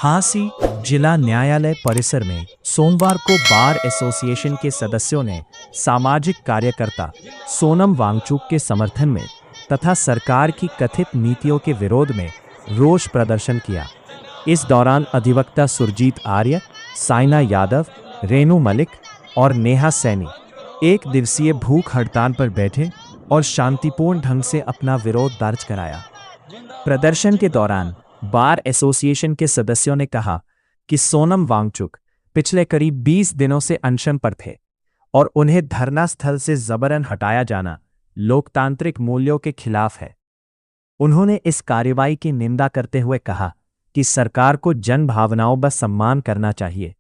हांसी जिला न्यायालय परिसर में सोमवार को बार एसोसिएशन के सदस्यों ने सामाजिक कार्यकर्ता सोनम वांगचुक के समर्थन में तथा सरकार की कथित नीतियों के विरोध में रोष प्रदर्शन किया। इस दौरान अधिवक्ता सुरजीत आर्य, साइना यादव, रेणु मलिक और नेहा सैनी एक दिवसीय भूख हड़ताल पर बैठे और शांतिपूर्ण ढंग से अपना विरोध दर्ज कराया। प्रदर्शन के दौरान बार एसोसिएशन के सदस्यों ने कहा कि सोनम वांगचुक पिछले करीब 20 दिनों से अनशन पर थे और उन्हें धरना स्थल से जबरन हटाया जाना लोकतांत्रिक मूल्यों के खिलाफ है। उन्होंने इस कार्रवाई की निंदा करते हुए कहा कि सरकार को जन भावनाओं का सम्मान करना चाहिए।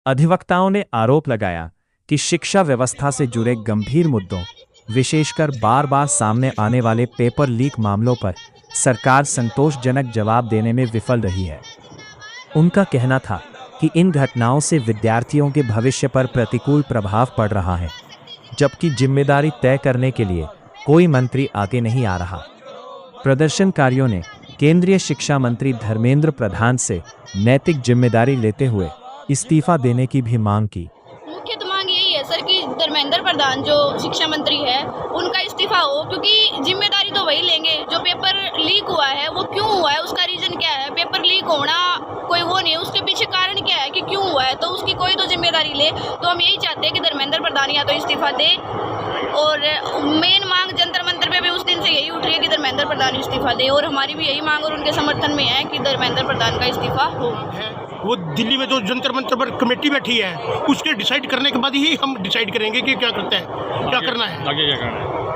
अधिवक्ताओं ने आरोप लगाया कि शिक्षा व्यवस्था से जुड़े गंभीर मुद्दों, विशेषकर बार बार सामने आने वाले पेपर लीक मामलों पर सरकार संतोषजनक जवाब देने में विफल रही है। उनका कहना था कि इन घटनाओं से विद्यार्थियों के भविष्य पर प्रतिकूल प्रभाव पड़ रहा है, जबकि जिम्मेदारी तय करने के लिए कोई मंत्री आगे नहीं आ रहा। प्रदर्शनकारियों ने केंद्रीय शिक्षा मंत्री धर्मेंद्र प्रधान से नैतिक जिम्मेदारी लेते हुए इस्तीफा देने की भी मांग की। मुख्य तो मांग यही है सर कि धर्मेंद्र प्रधान जो शिक्षा मंत्री है उनका इस्तीफा हो, क्योंकि जिम्मेदारी तो वही लेंगे। जो पेपर लीक हुआ है वो क्यों हुआ है, उसका रीजन क्या है? पेपर लीक होना कोई वो नहीं है, उसके पीछे कारण क्या है कि क्यों हुआ है, तो उसकी कोई तो जिम्मेदारी ले। तो हम यही चाहते हैं कि धर्मेंद्र प्रधान या तो इस्तीफा दे, और मेन मांग जंतर मंतर पे भी उस दिन से यही उठ रही है कि धर्मेंद्र प्रधान इस्तीफा दे, और हमारी भी यही मांग और उनके समर्थन में है कि धर्मेंद्र प्रधान का इस्तीफा हो। वो दिल्ली में जो जंतर मंतर पर कमेटी बैठी है उसके डिसाइड करने के बाद ही हम डिसाइड करेंगे कि क्या करते हैं, क्या करना है, आगे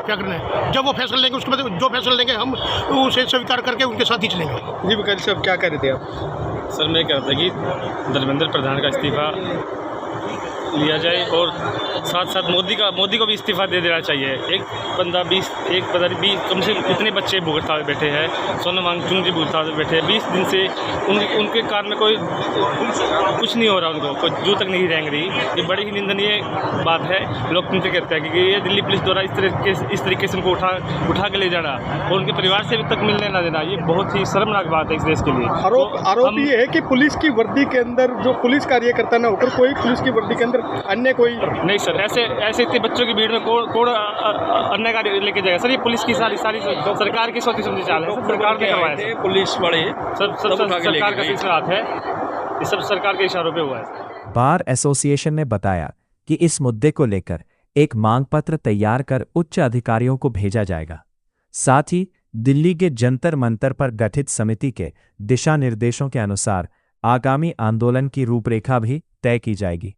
क्या करना है। जब वो फैसला लेंगे उसके बाद जो फैसला लेंगे हम उसे स्वीकार करके उनके साथ ही चलेंगे। जी वकील साहब क्या कह रहे थे आप? सर मैं कह रहा था कि धर्मेंद्र प्रधान का इस्तीफा लिया जाए और साथ साथ मोदी को भी इस्तीफा दे देना चाहिए। एक बंदा 20 कम से कम इतने बच्चे भुगता हुए बैठे हैं, सोनम वांगचुक जी भुगता हुए बैठे हैं 20 दिन से। उनके कारण में कोई कुछ नहीं हो रहा, उनको कोई जू तक नहीं रेंग रही। ये बड़ी ही निंदनीय बात है। लोकतंत्र कहते हैं कि ये दिल्ली पुलिस द्वारा इस तरीके से उनको उठा के ले जाना और उनके परिवार से तक मिलने ना देना, ये बहुत ही शर्मनाक बात है इस देश के लिए। आरोप ये है कि पुलिस की वर्दी के अंदर जो पुलिस कार्यकर्ता न होकर कोई पुलिस की वर्दी के अंदर अन्य कोई नहीं सर, ऐसे इतने बच्चों की भीड़ में कौन अन्य कार्य लेके जाएगा सर? ये पुलिस की सारी सरकार की सोची समझी चाल है, सरकार ने करवाया है। पुलिस वाले सब सरकार का सिलसिला हाथ है, ये सब सरकार के इशारों पे हुआ है। बार एसोसिएशन ने बताया कि इस मुद्दे को लेकर एक मांग पत्र तैयार कर उच्च अधिकारियों को भेजा जाएगा। साथ ही दिल्ली के जंतर मंतर पर गठित समिति के दिशा निर्देशों के अनुसार आगामी आंदोलन की रूपरेखा भी तय की जाएगी।